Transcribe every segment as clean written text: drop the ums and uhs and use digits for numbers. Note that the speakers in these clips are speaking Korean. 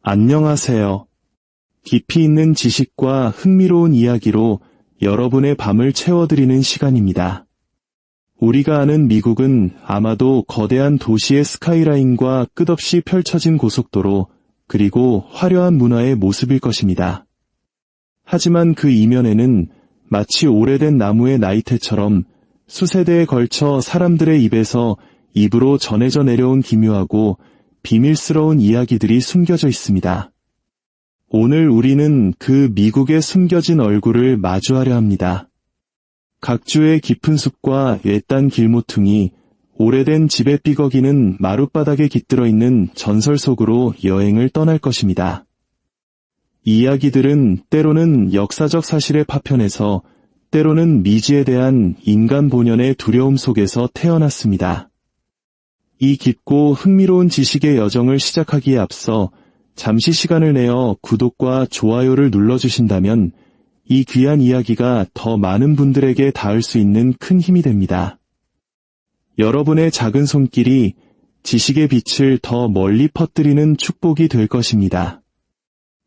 안녕하세요. 깊이 있는 지식과 흥미로운 이야기로 여러분의 밤을 채워드리는 시간입니다. 우리가 아는 미국은 아마도 거대한 도시의 스카이라인과 끝없이 펼쳐진 고속도로, 그리고 화려한 문화의 모습일 것입니다. 하지만 그 이면에는 마치 오래된 나무의 나이테처럼 수세대에 걸쳐 사람들의 입에서 입으로 전해져 내려온 기묘하고 비밀스러운 이야기들이 숨겨져 있습니다. 오늘 우리는 그 미국의 숨겨진 얼굴을 마주하려 합니다. 각주의 깊은 숲과 외딴 길모퉁이, 오래된 집의 삐걱이는 마룻바닥에 깃들어 있는 전설 속으로 여행을 떠날 것입니다. 이 이야기들은 때로는 역사적 사실의 파편에서, 때로는 미지에 대한 인간 본연의 두려움 속에서 태어났습니다. 이 깊고 흥미로운 지식의 여정을 시작하기에 앞서 잠시 시간을 내어 구독과 좋아요를 눌러주신다면 이 귀한 이야기가 더 많은 분들에게 닿을 수 있는 큰 힘이 됩니다. 여러분의 작은 손길이 지식의 빛을 더 멀리 퍼뜨리는 축복이 될 것입니다.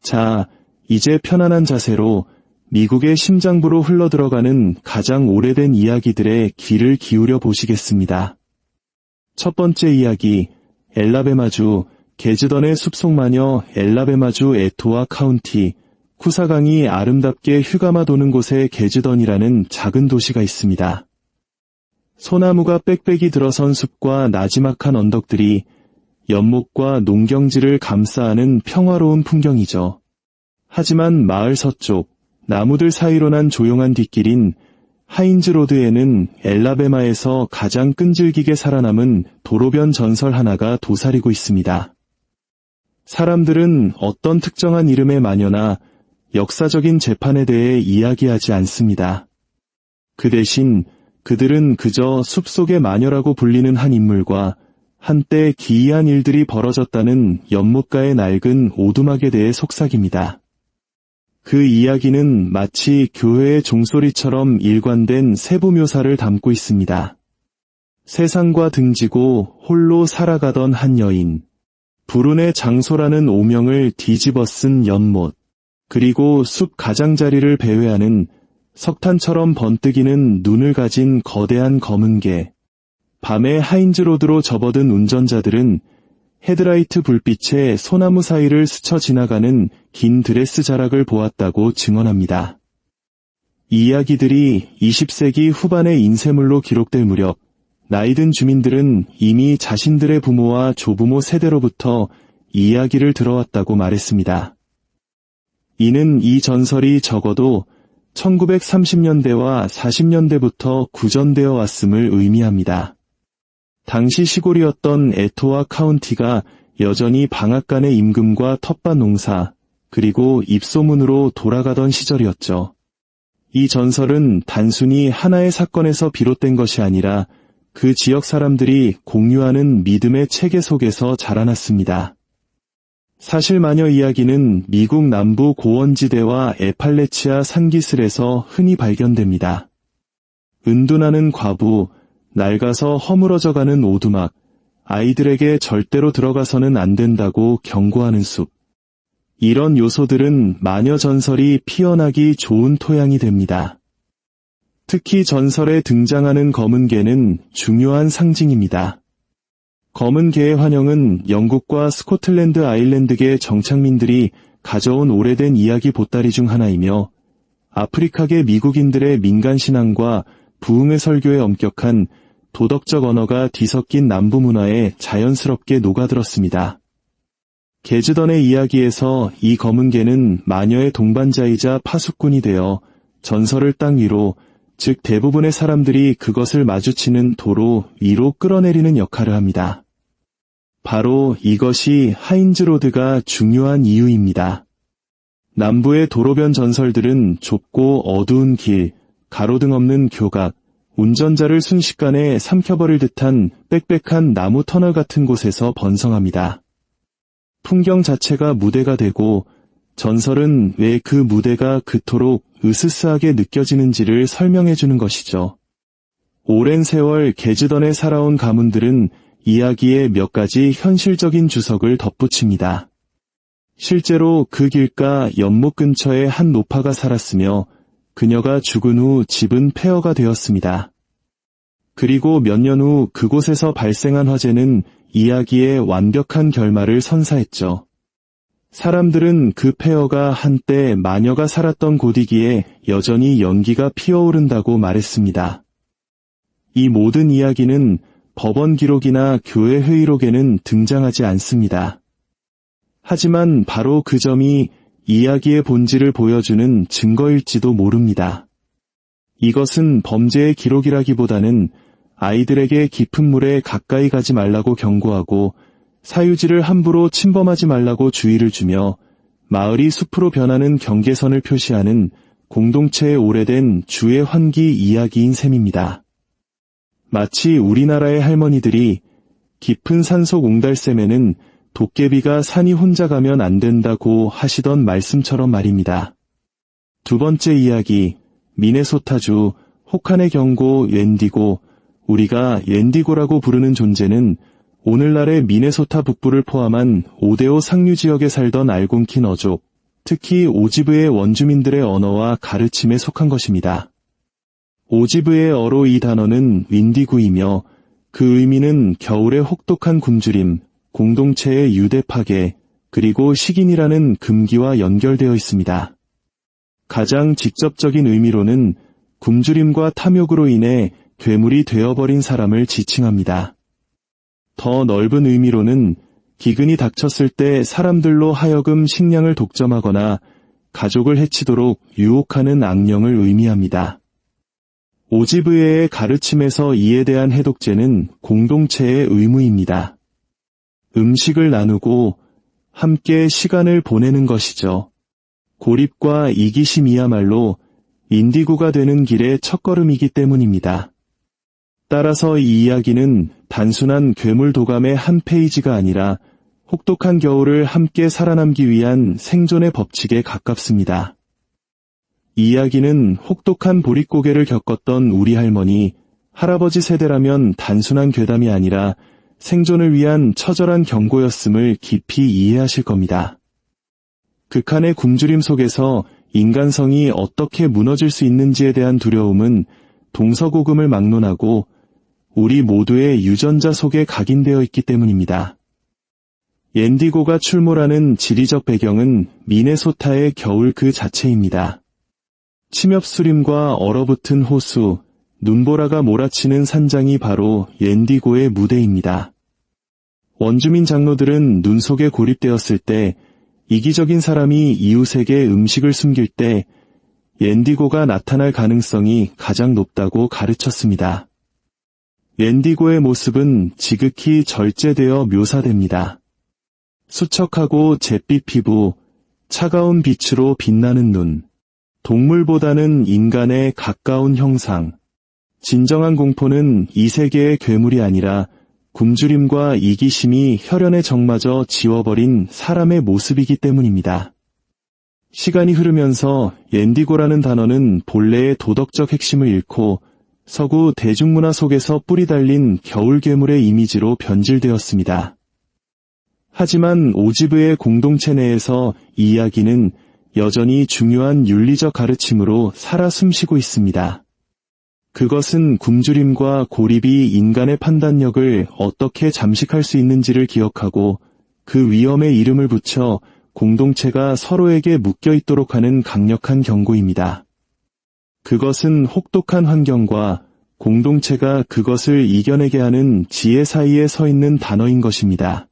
자, 이제 편안한 자세로 미국의 심장부로 흘러들어가는 가장 오래된 이야기들의 귀를 기울여 보시겠습니다. 첫 번째 이야기, 엘라베마주, 게즈던의 숲속마녀 엘라베마주 에토와 카운티, 쿠사강이 아름답게 휴가마 도는 곳에 게즈던이라는 작은 도시가 있습니다. 소나무가 빽빽이 들어선 숲과 나지막한 언덕들이 연못과 농경지를 감싸안은 평화로운 풍경이죠. 하지만 마을 서쪽, 나무들 사이로 난 조용한 뒷길인 하인즈로드에는 엘라베마에서 가장 끈질기게 살아남은 도로변 전설 하나가 도사리고 있습니다. 사람들은 어떤 특정한 이름의 마녀나 역사적인 재판에 대해 이야기하지 않습니다. 그 대신 그들은 그저 숲속의 마녀라고 불리는 한 인물과 한때 기이한 일들이 벌어졌다는 연못가의 낡은 오두막에 대해 속삭입니다. 그 이야기는 마치 교회의 종소리처럼 일관된 세부 묘사를 담고 있습니다. 세상과 등지고 홀로 살아가던 한 여인, 불운의 장소라는 오명을 뒤집어 쓴 연못, 그리고 숲 가장자리를 배회하는 석탄처럼 번뜩이는 눈을 가진 거대한 검은 개, 밤에 하인즈로드로 접어든 운전자들은 헤드라이트 불빛에 소나무 사이를 스쳐 지나가는 긴 드레스 자락을 보았다고 증언합니다. 이 이야기들이 20세기 후반의 인쇄물로 기록될 무렵, 나이든 주민들은 이미 자신들의 부모와 조부모 세대로부터 이 이야기를 들어왔다고 말했습니다. 이는 이 전설이 적어도 1930년대와 40년대부터 구전되어 왔음을 의미합니다. 당시 시골이었던 에토와 카운티가 여전히 방앗간의 임금과 텃밭 농사, 그리고 입소문으로 돌아가던 시절이었죠. 이 전설은 단순히 하나의 사건에서 비롯된 것이 아니라 그 지역 사람들이 공유하는 믿음의 체계 속에서 자라났습니다. 사실 마녀 이야기는 미국 남부 고원지대와 에팔레치아 산기슭에서 흔히 발견됩니다. 은둔하는 과부, 낡아서 허물어져가는 오두막, 아이들에게 절대로 들어가서는 안 된다고 경고하는 숲. 이런 요소들은 마녀 전설이 피어나기 좋은 토양이 됩니다. 특히 전설에 등장하는 검은 개는 중요한 상징입니다. 검은 개의 환영은 영국과 스코틀랜드 아일랜드계 정착민들이 가져온 오래된 이야기 보따리 중 하나이며 아프리카계 미국인들의 민간신앙과 부흥의 설교에 엄격한 도덕적 언어가 뒤섞인 남부 문화에 자연스럽게 녹아들었습니다. 게즈던의 이야기에서 이 검은 개는 마녀의 동반자이자 파수꾼이 되어 전설을 땅 위로, 즉 대부분의 사람들이 그것을 마주치는 도로 위로 끌어내리는 역할을 합니다. 바로 이것이 하인즈로드가 중요한 이유입니다. 남부의 도로변 전설들은 좁고 어두운 길, 가로등 없는 교각, 운전자를 순식간에 삼켜버릴 듯한 빽빽한 나무 터널 같은 곳에서 번성합니다. 풍경 자체가 무대가 되고 전설은 왜 그 무대가 그토록 으스스하게 느껴지는지를 설명해주는 것이죠. 오랜 세월 게즈던에 살아온 가문들은 이야기에 몇 가지 현실적인 주석을 덧붙입니다. 실제로 그 길가 연못 근처에 한 노파가 살았으며 그녀가 죽은 후 집은 폐허가 되었습니다. 그리고 몇 년 후 그곳에서 발생한 화재는 이야기의 완벽한 결말을 선사했죠. 사람들은 그 폐허가 한때 마녀가 살았던 곳이기에 여전히 연기가 피어오른다고 말했습니다. 이 모든 이야기는 법원 기록이나 교회 회의록에는 등장하지 않습니다. 하지만 바로 그 점이 이야기의 본질을 보여주는 증거일지도 모릅니다. 이것은 범죄의 기록이라기보다는 아이들에게 깊은 물에 가까이 가지 말라고 경고하고 사유지를 함부로 침범하지 말라고 주의를 주며 마을이 숲으로 변하는 경계선을 표시하는 공동체의 오래된 주의 환기 이야기인 셈입니다. 마치 우리나라의 할머니들이 깊은 산속 옹달샘에는 도깨비가 산이 혼자 가면 안 된다고 하시던 말씀처럼 말입니다. 두 번째 이야기, 미네소타주 호칸의 경고 옌디고, 우리가 옌디고라고 부르는 존재는 오늘날의 미네소타 북부를 포함한 오데오 상류 지역에 살던 알곤킨 어족, 특히 오지브의 원주민들의 언어와 가르침에 속한 것입니다. 오지브의 어로 이 단어는 윈디구이며 그 의미는 겨울의 혹독한 굶주림, 공동체의 유대 파괴, 그리고 식인이라는 금기와 연결되어 있습니다. 가장 직접적인 의미로는 굶주림과 탐욕으로 인해 괴물이 되어버린 사람을 지칭합니다. 더 넓은 의미로는 기근이 닥쳤을 때 사람들로 하여금 식량을 독점하거나 가족을 해치도록 유혹하는 악령을 의미합니다. 오지브에의 가르침에서 이에 대한 해독제는 공동체의 의무입니다. 음식을 나누고 함께 시간을 보내는 것이죠. 고립과 이기심이야말로 인디고가 되는 길의 첫걸음이기 때문입니다. 따라서 이 이야기는 단순한 괴물 도감의 한 페이지가 아니라 혹독한 겨울을 함께 살아남기 위한 생존의 법칙에 가깝습니다. 이 이야기는 혹독한 보릿고개를 겪었던 우리 할머니, 할아버지 세대라면 단순한 괴담이 아니라 생존을 위한 처절한 경고였음을 깊이 이해하실 겁니다. 극한의 굶주림 속에서 인간성이 어떻게 무너질 수 있는지에 대한 두려움은 동서고금을 막론하고 우리 모두의 유전자 속에 각인되어 있기 때문입니다. 옌디고가 출몰하는 지리적 배경은 미네소타의 겨울 그 자체입니다. 침엽수림과 얼어붙은 호수, 눈보라가 몰아치는 산장이 바로 옌디고의 무대입니다. 원주민 장로들은 눈 속에 고립되었을 때, 이기적인 사람이 이웃에게 음식을 숨길 때 옌디고가 나타날 가능성이 가장 높다고 가르쳤습니다. 옌디고의 모습은 지극히 절제되어 묘사됩니다. 수척하고 잿빛 피부, 차가운 빛으로 빛나는 눈, 동물보다는 인간에 가까운 형상. 진정한 공포는 이 세계의 괴물이 아니라 굶주림과 이기심이 혈연의 정마저 지워버린 사람의 모습이기 때문입니다. 시간이 흐르면서 옌디고라는 단어는 본래의 도덕적 핵심을 잃고 서구 대중문화 속에서 뿌리 달린 겨울 괴물의 이미지로 변질되었습니다. 하지만 오지브의 공동체 내에서 이 이야기는 여전히 중요한 윤리적 가르침으로 살아 숨쉬고 있습니다. 그것은 굶주림과 고립이 인간의 판단력을 어떻게 잠식할 수 있는지를 기억하고 그 위험에 이름을 붙여 공동체가 서로에게 묶여 있도록 하는 강력한 경고입니다. 그것은 혹독한 환경과 공동체가 그것을 이겨내게 하는 지혜 사이에 서 있는 단어인 것입니다.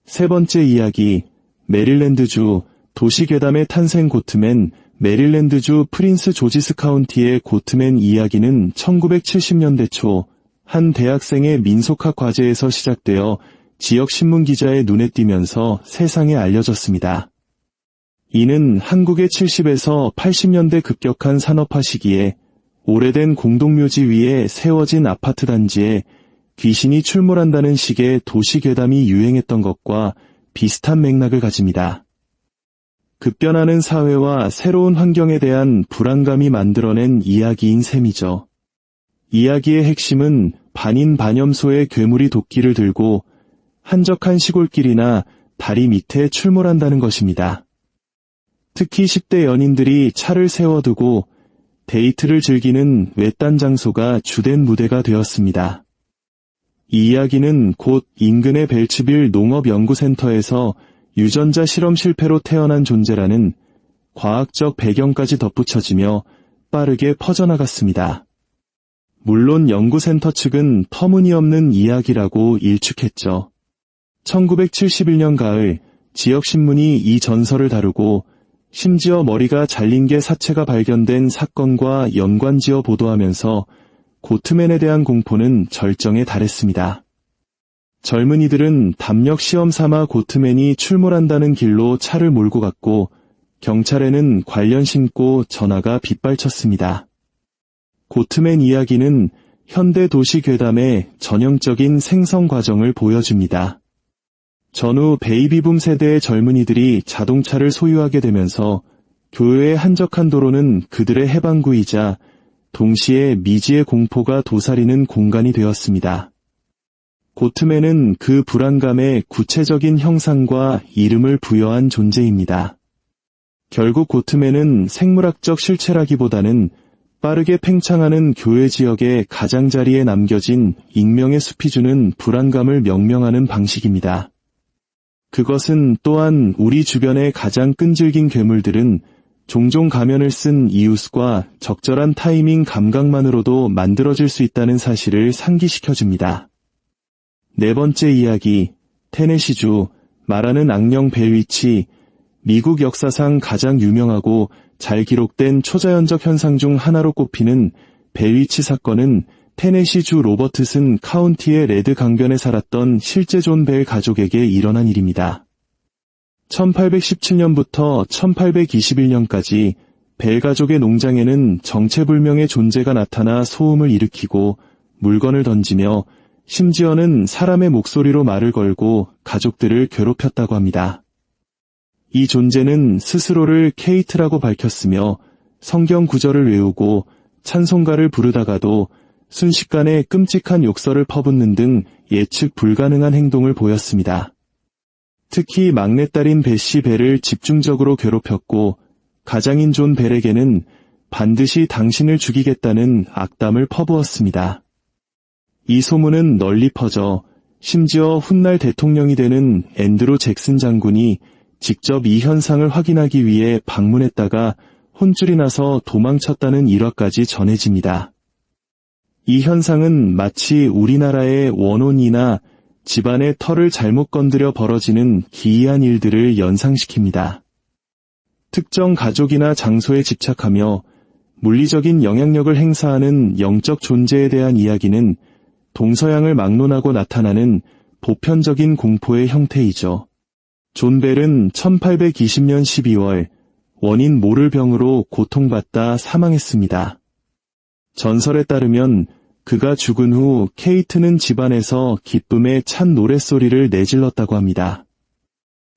세 번째 이야기, 메릴랜드주 도시괴담의 탄생 고트맨. 메릴랜드주 프린스 조지스 카운티의 고트맨 이야기는 1970년대 초 한 대학생의 민속학 과제에서 시작되어 지역 신문 기자의 눈에 띄면서 세상에 알려졌습니다. 이는 한국의 70에서 80년대 급격한 산업화 시기에 오래된 공동묘지 위에 세워진 아파트 단지에 귀신이 출몰한다는 식의 도시괴담이 유행했던 것과 비슷한 맥락을 가집니다. 급변하는 사회와 새로운 환경에 대한 불안감이 만들어낸 이야기인 셈이죠. 이야기의 핵심은 반인반염소의 괴물이 도끼를 들고 한적한 시골길이나 다리 밑에 출몰한다는 것입니다. 특히 10대 연인들이 차를 세워두고 데이트를 즐기는 외딴 장소가 주된 무대가 되었습니다. 이 이야기는 곧 인근의 벨츠빌 농업연구센터에서 유전자 실험 실패로 태어난 존재라는 과학적 배경까지 덧붙여지며 빠르게 퍼져나갔습니다. 물론 연구센터 측은 터무니없는 이야기라고 일축했죠. 1971년 가을 지역신문이 이 전설을 다루고 심지어 머리가 잘린 개 사체가 발견된 사건과 연관지어 보도하면서 고트맨에 대한 공포는 절정에 달했습니다. 젊은이들은 담력 시험 삼아 고트맨이 출몰한다는 길로 차를 몰고 갔고 경찰에는 관련 신고 전화가 빗발쳤습니다. 고트맨 이야기는 현대 도시 괴담의 전형적인 생성 과정을 보여줍니다. 전후 베이비붐 세대의 젊은이들이 자동차를 소유하게 되면서 교외의 한적한 도로는 그들의 해방구이자 동시에 미지의 공포가 도사리는 공간이 되었습니다. 고트맨은 그 불안감에 구체적인 형상과 이름을 부여한 존재입니다. 결국 고트맨은 생물학적 실체라기보다는 빠르게 팽창하는 교외 지역의 가장자리에 남겨진 익명의 숲이 주는 불안감을 명명하는 방식입니다. 그것은 또한 우리 주변의 가장 끈질긴 괴물들은 종종 가면을 쓴 이웃과 적절한 타이밍 감각만으로도 만들어질 수 있다는 사실을 상기시켜줍니다. 네 번째 이야기, 테네시주 말하는 악령 벨위치. 미국 역사상 가장 유명하고 잘 기록된 초자연적 현상 중 하나로 꼽히는 벨위치 사건은 테네시주 로버트슨 카운티의 레드 강변에 살았던 실제 존 벨 가족에게 일어난 일입니다. 1817년부터 1821년까지 벨 가족의 농장에는 정체불명의 존재가 나타나 소음을 일으키고 물건을 던지며 심지어는 사람의 목소리로 말을 걸고 가족들을 괴롭혔다고 합니다. 이 존재는 스스로를 케이트라고 밝혔으며 성경 구절을 외우고 찬송가를 부르다가도 순식간에 끔찍한 욕설을 퍼붓는 등 예측 불가능한 행동을 보였습니다. 특히 막내딸인 베시 벨을 집중적으로 괴롭혔고 가장인 존 벨에게는 반드시 당신을 죽이겠다는 악담을 퍼부었습니다. 이 소문은 널리 퍼져 심지어 훗날 대통령이 되는 앤드루 잭슨 장군이 직접 이 현상을 확인하기 위해 방문했다가 혼쭐이 나서 도망쳤다는 일화까지 전해집니다. 이 현상은 마치 우리나라의 원혼이나 집안의 터를 잘못 건드려 벌어지는 기이한 일들을 연상시킵니다. 특정 가족이나 장소에 집착하며 물리적인 영향력을 행사하는 영적 존재에 대한 이야기는 동서양을 막론하고 나타나는 보편적인 공포의 형태이죠. 존 벨은 1820년 12월 원인 모를 병으로 고통받다 사망했습니다. 전설에 따르면 그가 죽은 후 케이트는 집안에서 기쁨에 찬 노랫소리를 내질렀다고 합니다.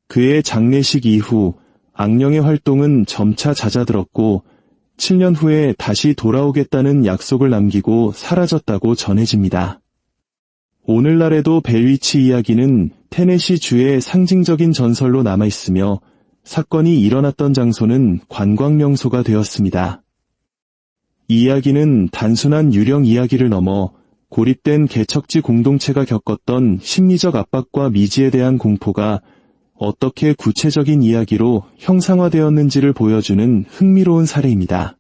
그의 장례식 이후 악령의 활동은 점차 잦아들었고 7년 후에 다시 돌아오겠다는 약속을 남기고 사라졌다고 전해집니다. 오늘날에도 벨위치 이야기는 테네시주의 상징적인 전설로 남아있으며 사건이 일어났던 장소는 관광명소가 되었습니다. 이 이야기는 단순한 유령 이야기를 넘어 고립된 개척지 공동체가 겪었던 심리적 압박과 미지에 대한 공포가 어떻게 구체적인 이야기로 형상화되었는지를 보여주는 흥미로운 사례입니다.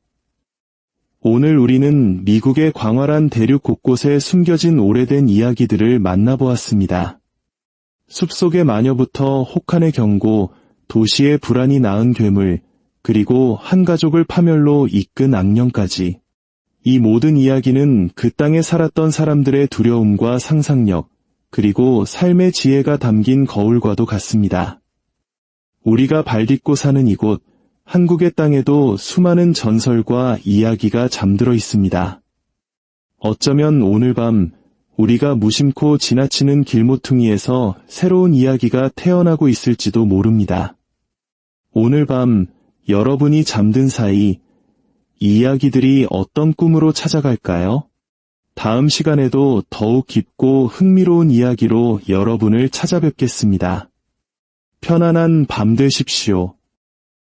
오늘 우리는 미국의 광활한 대륙 곳곳에 숨겨진 오래된 이야기들을 만나보았습니다. 숲속의 마녀부터 혹한의 경고, 도시의 불안이 낳은 괴물, 그리고 한 가족을 파멸로 이끈 악령까지. 이 모든 이야기는 그 땅에 살았던 사람들의 두려움과 상상력, 그리고 삶의 지혜가 담긴 거울과도 같습니다. 우리가 발딛고 사는 이곳, 한국의 땅에도 수많은 전설과 이야기가 잠들어 있습니다. 어쩌면 오늘 밤 우리가 무심코 지나치는 길모퉁이에서 새로운 이야기가 태어나고 있을지도 모릅니다. 오늘 밤 여러분이 잠든 사이 이 이야기들이 어떤 꿈으로 찾아갈까요? 다음 시간에도 더욱 깊고 흥미로운 이야기로 여러분을 찾아뵙겠습니다. 편안한 밤 되십시오.